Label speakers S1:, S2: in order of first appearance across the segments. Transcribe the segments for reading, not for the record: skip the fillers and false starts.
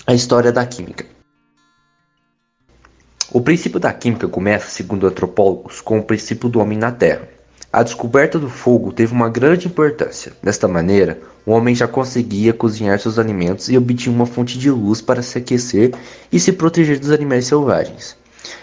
S1: A história da química. O princípio da química começa, segundo antropólogos, com o princípio do homem na Terra. A descoberta do fogo teve uma grande importância. Desta maneira, o homem já conseguia cozinhar seus alimentos e obtinha uma fonte de luz para se aquecer e se proteger dos animais selvagens.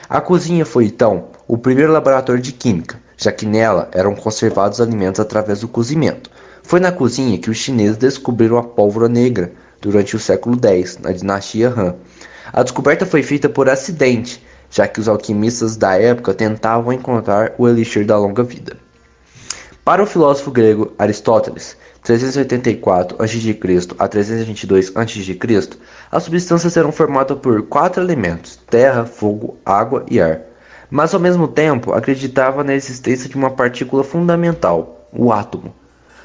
S1: A cozinha foi, então, o primeiro laboratório de química, já que nela eram conservados alimentos através do cozimento. Foi na cozinha que os chineses descobriram a pólvora negra durante o século X, na dinastia Han. A descoberta foi feita por acidente, já que os alquimistas da época tentavam encontrar o elixir da longa vida. Para o filósofo grego Aristóteles, 384 a.C. a 322 a.C., as substâncias eram formadas por 4 elementos: terra, fogo, água e ar. Mas ao mesmo tempo acreditava na existência de uma partícula fundamental, o átomo.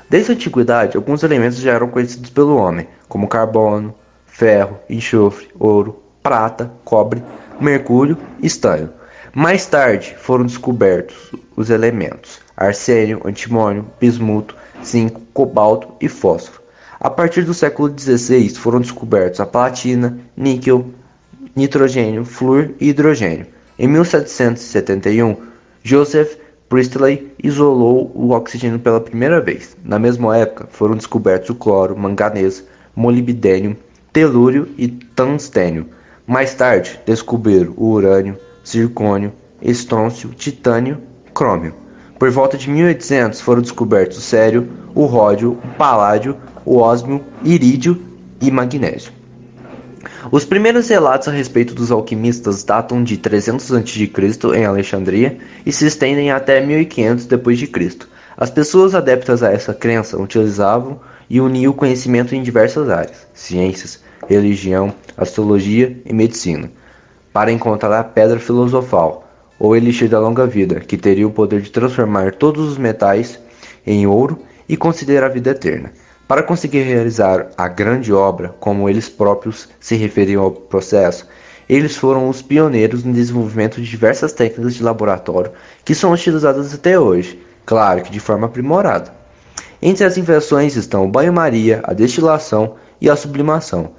S1: Desde a antiguidade, alguns elementos já eram conhecidos pelo homem, como carbono, ferro, enxofre, ouro, prata, cobre, mercúrio e estanho. Mais tarde foram descobertos os elementos arsênio, antimônio, bismuto, zinco, cobalto e fósforo. A partir do século XVI foram descobertos a platina, níquel, nitrogênio, flúor e hidrogênio. Em 1771, Joseph Priestley isolou o oxigênio pela primeira vez. Na mesma época foram descobertos o cloro, manganês, molibdênio, telúrio e tungstênio. Mais tarde descobriram o urânio, zircônio, estrôncio, titânio e crômio. Por volta de 1800 foram descobertos o cério, o ródio, o paládio, o ósmio, irídio e magnésio. Os primeiros relatos a respeito dos alquimistas datam de 300 a.C. em Alexandria e se estendem até 1500 d.C. As pessoas adeptas a essa crença utilizavam e uniam o conhecimento em diversas áreas, ciências, religião, astrologia e medicina, para encontrar a pedra filosofal, ou elixir da longa vida, que teria o poder de transformar todos os metais em ouro e conceder a vida eterna. Para conseguir realizar a grande obra, como eles próprios se referiam ao processo, eles foram os pioneiros no desenvolvimento de diversas técnicas de laboratório que são utilizadas até hoje, claro que de forma aprimorada. Entre as invenções estão o banho-maria, a destilação e a sublimação.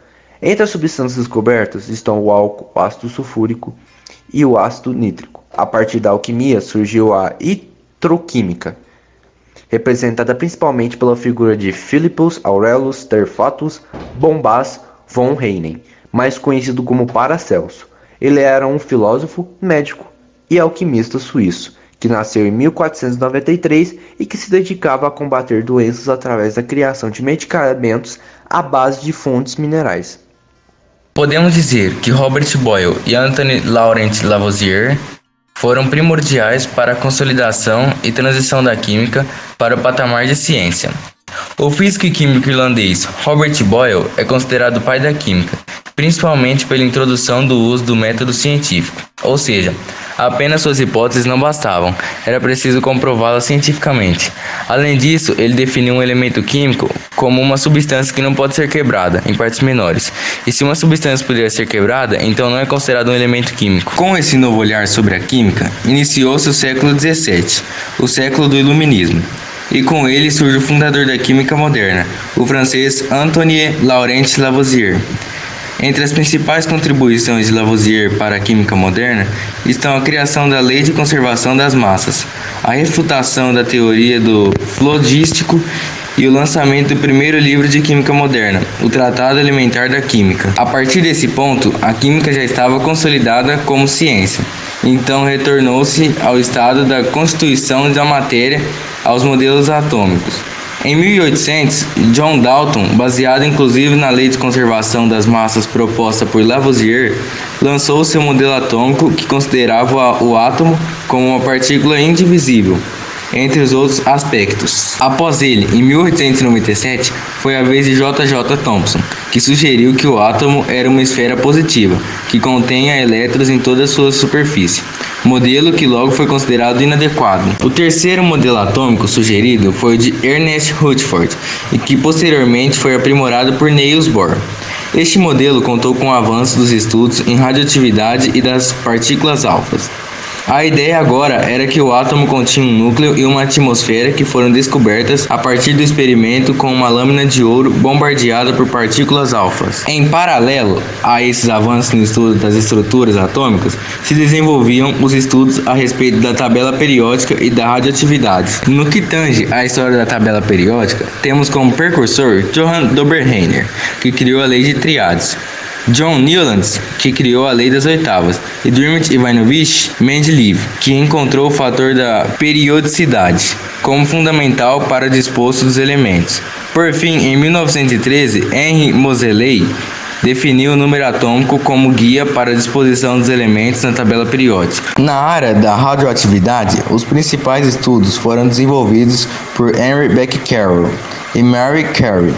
S1: Entre as substâncias descobertas estão o álcool, o ácido sulfúrico e o ácido nítrico. A partir da alquimia surgiu a itroquímica, representada principalmente pela figura de Philippus Aurelius Terfatus Bombas von Reinen, mais conhecido como Paracelso. Ele era um filósofo, médico e alquimista suíço, que nasceu em 1493 e que se dedicava a combater doenças através da criação de medicamentos à base de fontes minerais.
S2: Podemos dizer que Robert Boyle e Anthony Laurent Lavoisier foram primordiais para a consolidação e transição da química para o patamar de ciência. O físico e químico irlandês Robert Boyle é considerado o pai da química, principalmente pela introdução do uso do método científico, ou seja, apenas suas hipóteses não bastavam, era preciso comprová-las cientificamente. Além disso, ele definiu um elemento químico como uma substância que não pode ser quebrada em partes menores. E se uma substância puder ser quebrada, então não é considerado um elemento químico. Com esse novo olhar sobre a química, iniciou-se o século XVII, o século do Iluminismo. E com ele surge o fundador da química moderna, o francês Antoine Laurent Lavoisier. Entre as principais contribuições de Lavoisier para a química moderna estão a criação da Lei de Conservação das Massas, a refutação da teoria do flogístico e o lançamento do primeiro livro de química moderna, o Tratado Elementar da Química. A partir desse ponto, a química já estava consolidada como ciência. Então retornou-se ao estado da constituição da matéria, aos modelos atômicos. Em 1800, John Dalton, baseado inclusive na lei de conservação das massas proposta por Lavoisier, lançou seu modelo atômico que considerava o átomo como uma partícula indivisível, entre os outros aspectos. Após ele, em 1897, foi a vez de J. J. Thomson, que sugeriu que o átomo era uma esfera positiva, que contenha elétrons em toda a sua superfície, modelo que logo foi considerado inadequado. O terceiro modelo atômico sugerido foi o de Ernest Rutherford, e que posteriormente foi aprimorado por Niels Bohr. Este modelo contou com o avanço dos estudos em radioatividade e das partículas alfas. A ideia agora era que o átomo continha um núcleo e uma atmosfera que foram descobertas a partir do experimento com uma lâmina de ouro bombardeada por partículas alfas. Em paralelo a esses avanços no estudo das estruturas atômicas, se desenvolviam os estudos a respeito da tabela periódica e da radioatividade. No que tange à história da tabela periódica, temos como precursor Johann Dobereiner, que criou a lei de triades, John Newlands, que criou a lei das oitavas, e Dmitry Ivanovich Mendeleev, que encontrou o fator da periodicidade como fundamental para o disposto dos elementos. Por fim, em 1913, Henry Moseley definiu o número atômico como guia para a disposição dos elementos na tabela periódica. Na área da radioatividade, os principais estudos foram desenvolvidos por Henry Becquerel e Mary Curie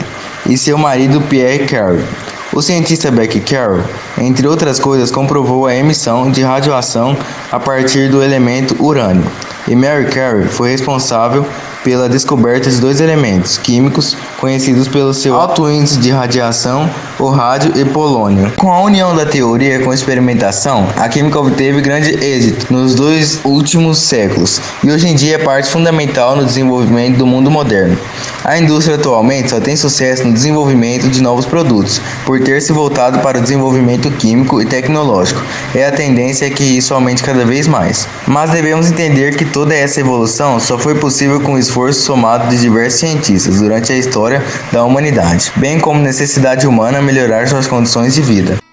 S2: e seu marido Pierre Curie. O cientista Becquerel, entre outras coisas, comprovou a emissão de radiação a partir do elemento urânio, e Mary Curie foi responsável pela descoberta de dois elementos químicos conhecidos pelo seu alto índice de radiação, o rádio e polônio. Com a união da teoria com a experimentação, a química obteve grande êxito nos 2 últimos séculos e hoje em dia é parte fundamental no desenvolvimento do mundo moderno. A indústria atualmente só tem sucesso no desenvolvimento de novos produtos, por ter se voltado para o desenvolvimento químico e tecnológico. A tendência é que isso aumente cada vez mais. Mas devemos entender que toda essa evolução só foi possível com o esforço somado de diversos cientistas durante a história da humanidade, bem como necessidade humana melhorar suas condições de vida.